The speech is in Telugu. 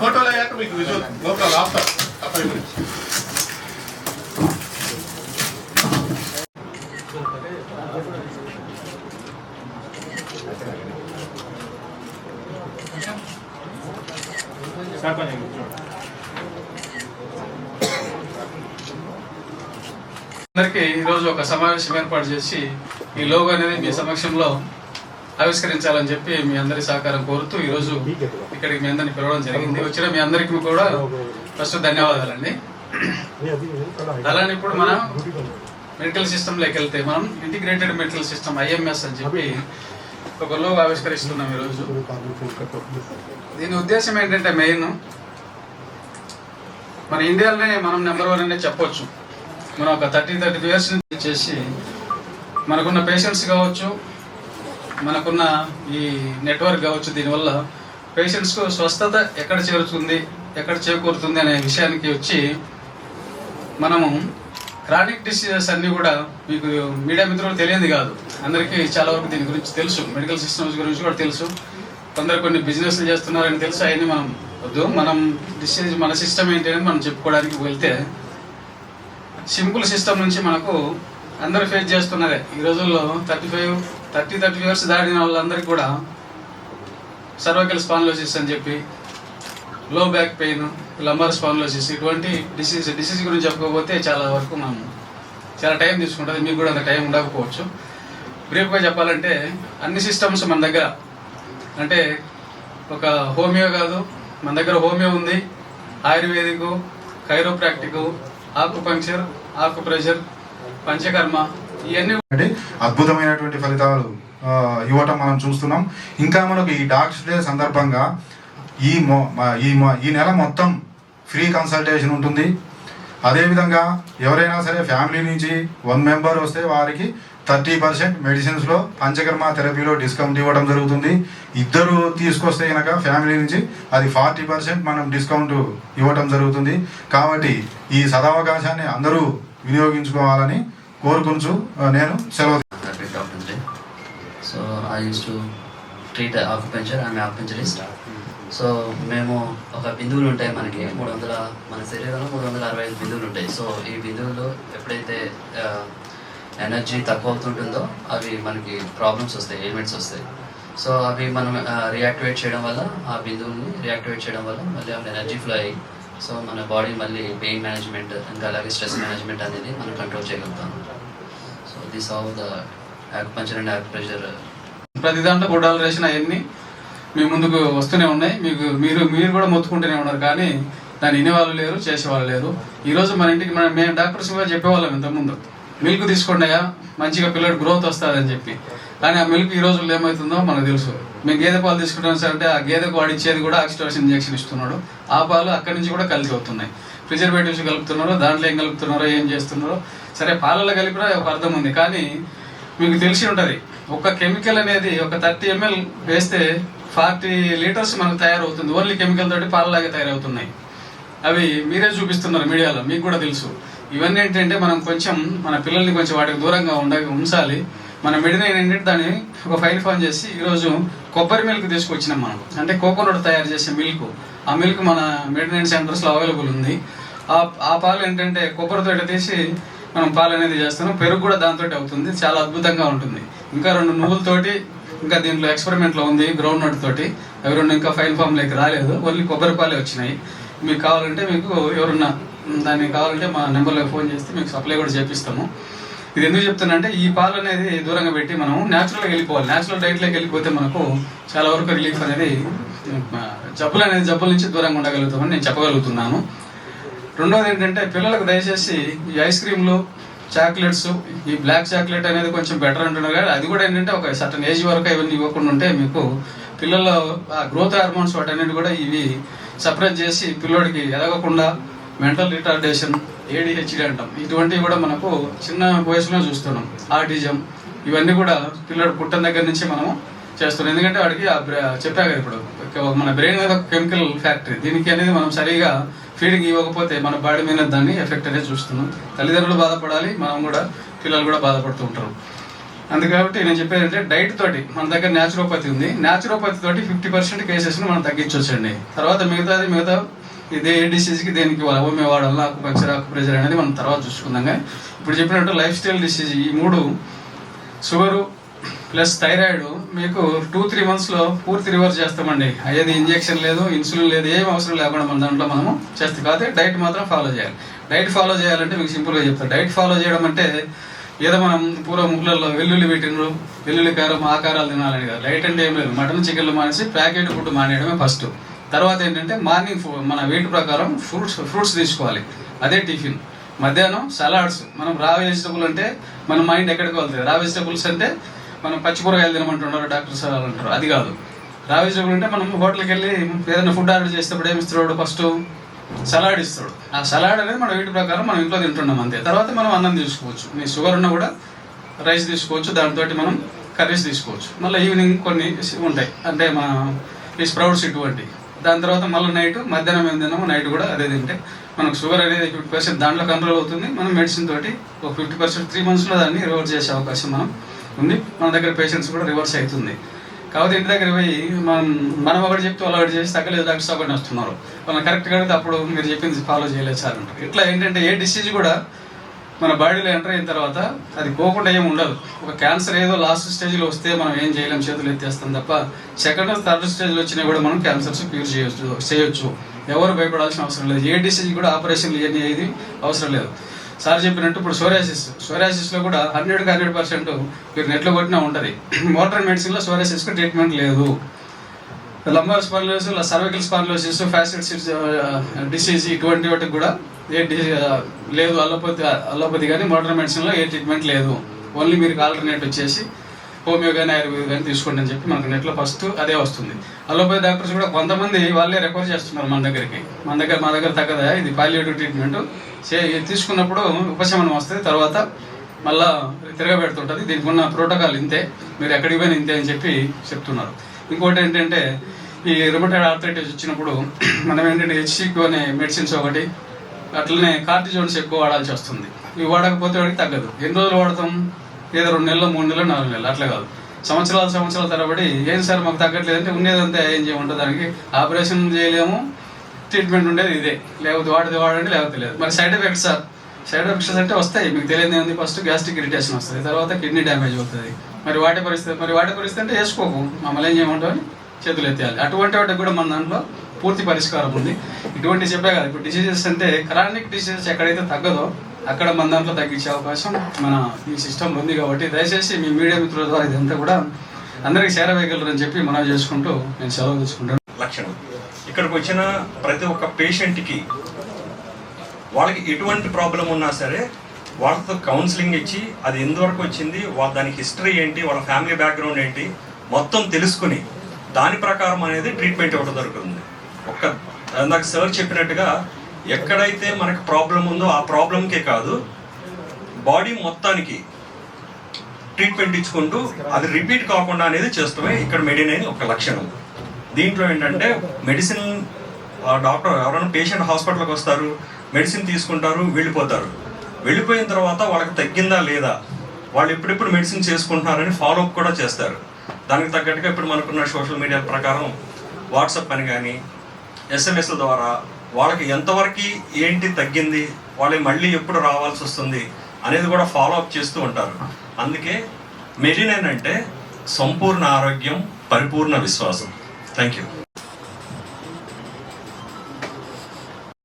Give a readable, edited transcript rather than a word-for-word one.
ఫోటోలు అయ్యాక మీకు విజువల్ లోకల్ ఆఫ్టర్ అందరికీ ఈరోజు ఒక సమావేశం ఏర్పాటు చేసి ఈ లోగో అనేది మీ సమక్షంలో ఆవిష్కరించాలని చెప్పి మీ అందరి సహకారం కోరుతూ ఈరోజు ఇక్కడికి మీ అందరిని పిలవడం జరిగింది. వచ్చిన మీ అందరికీ కూడా ఫస్ట్ ధన్యవాదాలండి. అలానే ఇప్పుడు మనం మెడికల్ సిస్టంలోకి వెళ్తే మనం ఇంటిగ్రేటెడ్ మెడికల్ సిస్టమ్ IMS అని చెప్పి ఒక లోగో ఆవిష్కరిస్తున్నాం ఈరోజు. దీని ఉద్దేశం ఏంటంటే మెయిన్ మన ఇండియాలోనే మనం నెంబర్ 1 అనే చెప్పొచ్చు. మనం ఒక 30 years నుంచి చేసి మనకున్న పేషెంట్స్ కావచ్చు, మనకున్న ఈ నెట్వర్క్ కావచ్చు, దీనివల్ల పేషెంట్స్కు స్వస్థత ఎక్కడ చేరుతుంది, ఎక్కడ చేకూరుతుంది అనే విషయానికి వచ్చి మనము క్రానిక్ డిసీజెస్ అన్నీ కూడా మీకు మీడియా మిత్రులు తెలియదు కాదు, అందరికీ చాలా వరకు దీని గురించి తెలుసు, మెడికల్ సిస్టమ్స్ గురించి కూడా తెలుసు, కొందరు కొన్ని బిజినెస్లు చేస్తున్నారని తెలుసు. అవన్నీ మనం వద్దు, మనం డిసీజ్ మన సిస్టమ్ ఏంటి అని మనం చెప్పుకోవడానికి వెళ్తే సింపుల్ సిస్టమ్ నుంచి మనకు అందరూ ఫేస్ చేస్తున్నదే ఈ రోజుల్లో 30 years దాటిన వాళ్ళందరికీ కూడా సర్వైకల్ స్పాండిలోసిస్ అని చెప్పి, లో బ్యాక్ పెయిన్, లంబార్ స్పాండిలోసిస్, ఇటువంటి డిసీజ్ గురించి చెప్పుకోకపోతే చాలా వరకు మనం చాలా టైం తీసుకుంటుంది. మీకు కూడా అంత టైం ఉండకపోవచ్చు. బ్రీఫ్గా చెప్పాలంటే అన్ని సిస్టమ్స్ మన దగ్గర, అంటే ఒక హోమియో కాదు, మన దగ్గర హోమియో ఉంది, ayurvedic, chiropractic, acupuncture, acupressure, panchakarma, ఇవన్నీ అద్భుతమైనటువంటి ఫలితాలు ఇవ్వటం మనం చూస్తున్నాం. ఇంకా మనకు ఈ డాక్టర్స్ డే సందర్భంగా ఈ నెల మొత్తం ఫ్రీ కన్సల్టేషన్ ఉంటుంది. అదేవిధంగా ఎవరైనా సరే ఫ్యామిలీ నుంచి 1 member వస్తే వారికి 30% మెడిసిన్స్లో పంచకర్మ థెరపీలో డిస్కౌంట్ ఇవ్వడం జరుగుతుంది. ఇద్దరు తీసుకొస్తే కనుక ఫ్యామిలీ నుంచి అది 40% మనం డిస్కౌంట్ ఇవ్వడం జరుగుతుంది. కాబట్టి ఈ సదవకాశాన్ని అందరూ వినియోగించుకోవాలని కోరుకుంటూ నేను సెలవు. So I use to treat acupuncture, I'm ఆక్యుపెంచరిస్ట్. So మేము ఒక బిందువులు ఉంటాయి మనకి 300, మన శరీరంలో 365 బిందువులు ఉంటాయి. సో ఈ బిందువులు ఎప్పుడైతే ఎనర్జీ తక్కువ అవుతుంటుందో అవి మనకి ప్రాబ్లమ్స్ వస్తాయి, ఎలిమెంట్స్ వస్తాయి. సో అవి మనం రియాక్టివేట్ చేయడం వల్ల, ఆ బిందువుల్ని రియాక్టివేట్ చేయడం వల్ల మళ్ళీ అవి ఎనర్జీ ఫ్లో అయ్యి సో మన బాడీ మళ్ళీ పెయిన్ మేనేజ్మెంట్, ఇంకా అలాగే స్ట్రెస్ మేనేజ్మెంట్ అనేది మనం కంట్రోల్ చేయగలుగుతాం. So this of the acupuncture and acupressure. ప్రతి దాంట్లో గుడ్డాలు వేసిన అవన్నీ మీ ముందుకు వస్తూనే ఉన్నాయి. మీరు కూడా మొత్తుకుంటూనే ఉన్నారు, కానీ దాన్ని వినేవాళ్ళు లేరు, చేసేవాళ్ళు లేరు. ఈరోజు మన ఇంటికి మేము డాక్టర్స్ కూడా చెప్పేవాళ్ళం ఇంతకుముందు, మిల్క్ తీసుకోండి అయ్యా, మంచిగా పిల్లడు గ్రోత్ వస్తుందని చెప్పి. కానీ ఆ మిల్క్ ఈ రోజుల్లో ఏమవుతుందో మనకు తెలుసు. మేము గేదె పాలు తీసుకుంటాం సార్ అంటే ఆ గేదెకు వాడు ఇచ్చేది కూడా ఆక్సిటోసిన్ ఇంజెక్షన్ ఇస్తున్నాడు. ఆ పాలు అక్కడి నుంచి కూడా కలిసి అవుతున్నాయి. ప్రిజర్వేటివ్స్ కలుపుతున్నారో, దాంట్లో ఏం కలుపుతున్నారో, ఏం చేస్తున్నారో సరే, పాలలో కలిపినా ఒక అర్థం ఉంది. కానీ మీకు తెలిసి ఉంటుంది, ఒక కెమికల్ అనేది ఒక 30 ml వేస్తే 40 liters మనకు తయారవుతుంది. ఓన్లీ కెమికల్ తోటి పాలలాగే తయారవుతున్నాయి. అవి మీరే చూపిస్తున్నారు మీడియాలో, మీకు కూడా తెలుసు. ఇవన్నీ ఏంటంటే మనం కొంచెం మన పిల్లల్ని కొంచెం వాటికి దూరంగా ఉంచాలి. మన మెడిసిన్ ఏంటంటే దాన్ని ఒక ఫైల్ ఫామ్ చేసి ఈరోజు కొబ్బరి మిల్క్ తీసుకొచ్చినాం మనం, అంటే కోకోనట్ తయారు చేసే మిల్క్. ఆ మిల్క్ మన మెడిసిన్ సెంటర్స్లో అవైలబుల్ ఉంది. ఆ పాలు ఏంటంటే కొబ్బరితో తీసి మనం పాలు అనేది చేస్తున్నాం. పెరుగు కూడా దాంతో అవుతుంది, చాలా అద్భుతంగా ఉంటుంది. ఇంకా 2 నువ్వులతోటి, ఇంకా దీంట్లో ఎక్స్పెరిమెంట్లో ఉంది గ్రౌండ్ నట్ తోటి. అవి 2 ఇంకా ఫైల్ ఫామ్లోకి రాలేదు, ఓన్లీ కొబ్బరి పాలే వచ్చినాయి. మీకు కావాలంటే, మీకు ఎవరున్నా దాన్ని కావాలంటే మా నెంబర్లో ఫోన్ చేస్తే మీకు సప్లై కూడా చేపిస్తాము. ఇది ఎందుకు చెప్తున్నా అంటే ఈ పాలు అనేది దూరంగా పెట్టి మనం న్యాచురల్గా వెళ్ళిపోవాలి. న్యాచురల్ డైట్లోకి వెళ్ళిపోతే మనకు చాలా వరకు రిలీఫ్ అనేది, జబ్బుల నుంచి దూరంగా ఉండగలుగుతామని నేను చెప్పగలుగుతున్నాను. రెండోది ఏంటంటే పిల్లలకు దయచేసి ఈ ఐస్ క్రీమ్లు, చాక్లెట్స్, ఈ బ్లాక్ చాక్లెట్ అనేది కొంచెం బెటర్ అంటున్నారు. కానీ అది కూడా ఏంటంటే ఒక సర్టన్ ఏజ్ వరకు ఇవన్నీ ఇవ్వకుండా ఉంటే మీకు పిల్లల్లో గ్రోత్ హార్మోన్స్ వాటన్నిటి కూడా ఇవి సప్రెస్ చేసి పిల్లోడికి ఎదగకుండా మెంటల్ రిటార్డేషన్, ADHD అంటాం, ఇటువంటివి కూడా మనకు చిన్న వయసులో చూస్తున్నాం. ఆటిజం, ఇవన్నీ కూడా పిల్లడు పుట్టిన దగ్గర నుంచి మనము చేస్తున్నాం. ఎందుకంటే వాడికి చెప్పా కదా ఇప్పుడు మన బ్రెయిన్ మీద ఒక కెమికల్ ఫ్యాక్టరీ, దీనికి అనేది మనం సరిగా ఫీడింగ్ ఇవ్వకపోతే మన బాడీ మీద దాన్ని ఎఫెక్ట్ అనేది చూస్తున్నాం. తల్లిదండ్రులు బాధపడాలి, మనం కూడా, పిల్లలు కూడా బాధపడుతూ ఉంటారు. అందుకబట్టి నేను చెప్పేది అంటే డైట్ తోటి మన దగ్గర న్యాచురోపతి ఉంది, న్యాచురోపతి తోటి 50% కేసెస్ని మనం తగ్గించవచ్చండి. తర్వాత మిగతా ఇదే ఏ డిసీజ్కి దేనికి హోమియో వాడాలి, ఆకుప్రెషర్ అనేది మనం తర్వాత చూసుకుందాం. కానీ ఇప్పుడు చెప్పినట్టు లైఫ్ స్టైల్ డిసీజ్ ఈ 3 షుగరు ప్లస్ థైరాయిడ్ మీకు 2-3 మంత్స్లో పూర్తి రివర్స్ చేస్తామండి. అయ్యేది ఇంజెక్షన్ లేదు, ఇన్సులిన్ లేదు, ఏం అవసరం లేకుండా మన దాంట్లో మనము చేస్తాం. కాకపోతే డైట్ మాత్రం ఫాలో చేయాలి. డైట్ ఫాలో చేయాలంటే మీకు సింపుల్గా చెప్తాను. డైట్ ఫాలో చేయడం అంటే ఏదో మనం పూర్వ ముగ్గులలో వెల్లుల్లి పెట్టినరు, వెల్లుల్లి కారం ఆకారాలు తినాలని కాదు. డైట్ అంటే ఏం లేదు, మటన్ చికెన్లు మానేసి ప్యాకెట్ ఫుడ్ మానేయడమే ఫస్ట్. తర్వాత ఏంటంటే మార్నింగ్ మన వెయిట్ ప్రకారం ఫ్రూట్స్ తీసుకోవాలి, అదే టిఫిన్. మధ్యాహ్నం సలాడ్స్. మనం రా వెజిటబుల్ అంటే మన మైండ్ ఎక్కడికి వెళ్తుంది. రా వెజిటబుల్స్ అంటే మనం పచ్చి కూరగాయలు తినమంటున్నారు డాక్టర్ సార్ అంటారు, అది కాదు. రా వెజిటబుల్ అంటే మనం హోటల్కి వెళ్ళి ఏదైనా ఫుడ్ ఆర్డర్ చేసేటప్పుడు ఏమి ఇస్తాడు, ఫస్ట్ సలాడ్ ఇస్తాడు. ఆ సలాడ్ అనేది మన వెయిట్ ప్రకారం మనం ఇంట్లో తింటున్నాం అంతే. తర్వాత మనం అన్నం తీసుకోవచ్చు, మీ షుగర్ ఉన్నా కూడా రైస్ తీసుకోవచ్చు, దాంతో మనం కర్రీస్ తీసుకోవచ్చు. మళ్ళీ ఈవినింగ్ కొన్ని ఉంటాయి అంటే మన ఈ స్ప్రౌట్స్ ఇటువంటి. దాని తర్వాత మళ్ళీ మధ్యాహ్నం ఏం తిన్నామో నైట్ కూడా అదే తింటే మనకు షుగర్ అనేది 50% దాంట్లో కంట్రోల్ అవుతుంది. మనం మెడిసిన్ తోటి ఒక 50% 3 మంత్స్లో దాన్ని రివర్స్ చేసే అవకాశం ఉంది. మన దగ్గర పేషెంట్స్ కూడా రివర్స్ అవుతుంది. కాబట్టి ఇంటి దగ్గర పోయి మనం ఒకటి చెప్తే వాళ్ళు ఒకటి చేసి తగ్గలేదు డాక్టర్స్ ఒకటి వస్తున్నారు, వాళ్ళని కరెక్ట్గా అడిగితే అప్పుడు మీరు చెప్పింది ఫాలో చేయలేదు సార్ అంటారు. ఇట్లా ఏంటంటే ఏ డిసీజ్ కూడా మన బాడీలో ఎంటర్ అయిన తర్వాత అది పోకుండా ఏమి ఉండదు. ఒక క్యాన్సర్ ఏదో లాస్ట్ స్టేజ్లో వస్తే మనం ఏం చేయలేం, చేతులు ఎత్తేస్తాం తప్ప. 2nd, 3rd స్టేజ్లో వచ్చినా కూడా మనం క్యాన్సర్స్ క్యూర్ చేయొచ్చు. ఎవరు భయపడాల్సిన అవసరం లేదు. ఏ డిసీజ్ కూడా ఆపరేషన్లు ఇవన్నీ ఏది అవసరం లేదు. సార్ చెప్పినట్టు ఇప్పుడు సోరియాసిస్లో కూడా 100% మీరు నెట్లో కొట్టినా ఉంటుంది. మోడర్న్ మెడిసిన్లో సోరియాసిస్కి ట్రీట్మెంట్ లేదు. Lumbar spondylosis, cervical spondylosis, fasciitis disease ఇటువంటి వాటికి కూడా లేదు. అలోపతి కానీ మోడర్న్ మెడిసిన్లో ఏ ట్రీట్మెంట్ లేదు. ఓన్లీ మీరు ఆల్టర్నేట్ వచ్చేసి హోమియో కానీ ఆయుర్వేద కానీ తీసుకోండి అని చెప్పి మనకు నెట్లో ఫస్ట్ అదే వస్తుంది. అలోపతి డాక్టర్స్ కూడా కొంతమంది వాళ్ళే రెఫర్ చేస్తున్నారు మన దగ్గరికి. మా దగ్గర తగ్గదా, ఇది పాలియేటివ్ ట్రీట్మెంట్ తీసుకున్నప్పుడు ఉపశమనం వస్తుంది, తర్వాత మళ్ళా తిరగబెడుతుంటుంది. దీనికి ఉన్న ప్రోటోకాల్ ఇంతే, మీరు ఎక్కడికి పోయినా ఇంతే అని చెప్పి చెప్తున్నారు. ఇంకోటి ఏంటంటే ఈ రుమటాయిడ్ ఆర్థరైటిస్ వచ్చినప్పుడు మనం ఏంటంటే హెచ్సిక్యూ అనే మెడిసిన్స్ ఒకటి, అట్లనే కార్టిజోన్స్ ఎక్కువ వాడాల్సి వస్తుంది. ఇవి వాడకపోతే వాడికి తగ్గదు. ఎన్ని రోజులు వాడతాం, ఏదో 2 నెలలు, 3 నెలలు, 4 నెలలు, అట్లా కాదు. సంవత్సరాల తరబడి ఏం సార్ మాకు తగ్గట్లేదంటే ఉండేదంతా ఏం చేయమంటుంది. దానికి ఆపరేషన్ చేయలేము, ట్రీట్మెంట్ ఉండేది ఇదే. లేకపోతే వాడండి, లేకపోతే లేదు. మరి సైడ్ ఎఫెక్ట్స్ అంటే వస్తాయి, మీకు తెలియదు ఏంది. ఫస్ట్ గ్యాస్ట్రిక్ ఇరిటేషన్ వస్తుంది, తర్వాత కిడ్నీ డ్యామేజ్ అవుతుంది. మరి వాటి పరిస్థితి అంటే వేసుకోకు, మమ్మల్ని ఏం చేయమంటావు చేతులు ఎత్తేయాలి. అటువంటి వాటికి కూడా మన దాంట్లో పూర్తి పరిష్కారం ఉంది. ఇటువంటి చెప్పే కాదు, ఇప్పుడు డిసీజెస్ అంటే క్రానిక్ డిసీజెస్ ఎక్కడైతే తగ్గదో అక్కడ మన దాంట్లో తగ్గించే అవకాశం మన ఈ సిస్టంలో ఉంది. కాబట్టి దయచేసి మీ మీడియా మిత్రుల ద్వారా ఇదంతా కూడా అందరికీ చేరవేయగలరని చెప్పి మనం చేసుకుంటూ నేను సెలవు తీసుకుంటాను. లక్షణం ఇక్కడికి వచ్చిన ప్రతి ఒక్క పేషెంట్కి వాళ్ళకి ఎటువంటి ప్రాబ్లం ఉన్నా సరే వాళ్ళతో కౌన్సిలింగ్ ఇచ్చి అది ఎంతవరకు వచ్చింది, దానికి హిస్టరీ ఏంటి, వాళ్ళ ఫ్యామిలీ బ్యాక్గ్రౌండ్ ఏంటి మొత్తం తెలుసుకుని దాని ప్రకారం అనేది ట్రీట్మెంట్ ఇవ్వడం జరుగుతుంది. నాకు సార్ చెప్పినట్టుగా ఎక్కడైతే మనకు ప్రాబ్లం ఉందో ఆ ప్రాబ్లంకే కాదు, బాడీ మొత్తానికి ట్రీట్మెంట్ ఇచ్చుకుంటూ అది రిపీట్ కాకుండా అనేది చేస్తామే ఇక్కడ మెడినైన్ ఒక లక్షణం. దీంట్లో ఏంటంటే మెడిసిన్ డాక్టర్ ఎవరైనా పేషెంట్ హాస్పిటల్కి వస్తారు, మెడిసిన్ తీసుకుంటారు, వెళ్ళిపోయిన తర్వాత వాళ్ళకి తగ్గిందా లేదా, వాళ్ళు ఎప్పుడెప్పుడు మెడిసిన్ చేసుకుంటున్నారని ఫాలోఅప్ కూడా చేస్తారు. దానికి తగ్గట్టుగా ఇప్పుడు మనకున్న సోషల్ మీడియా ప్రకారం వాట్సాప్ అని కానీ SMS ద్వారా వాళ్ళకి ఎంతవరకు ఏంటి తగ్గింది, వాళ్ళకి మళ్ళీ ఎప్పుడు రావాల్సి వస్తుంది అనేది కూడా ఫాలోఅప్ చేస్తూ ఉంటారు. అందుకే మెడినైన్ అంటే సంపూర్ణ ఆరోగ్యం, పరిపూర్ణ విశ్వాసం. Thank you.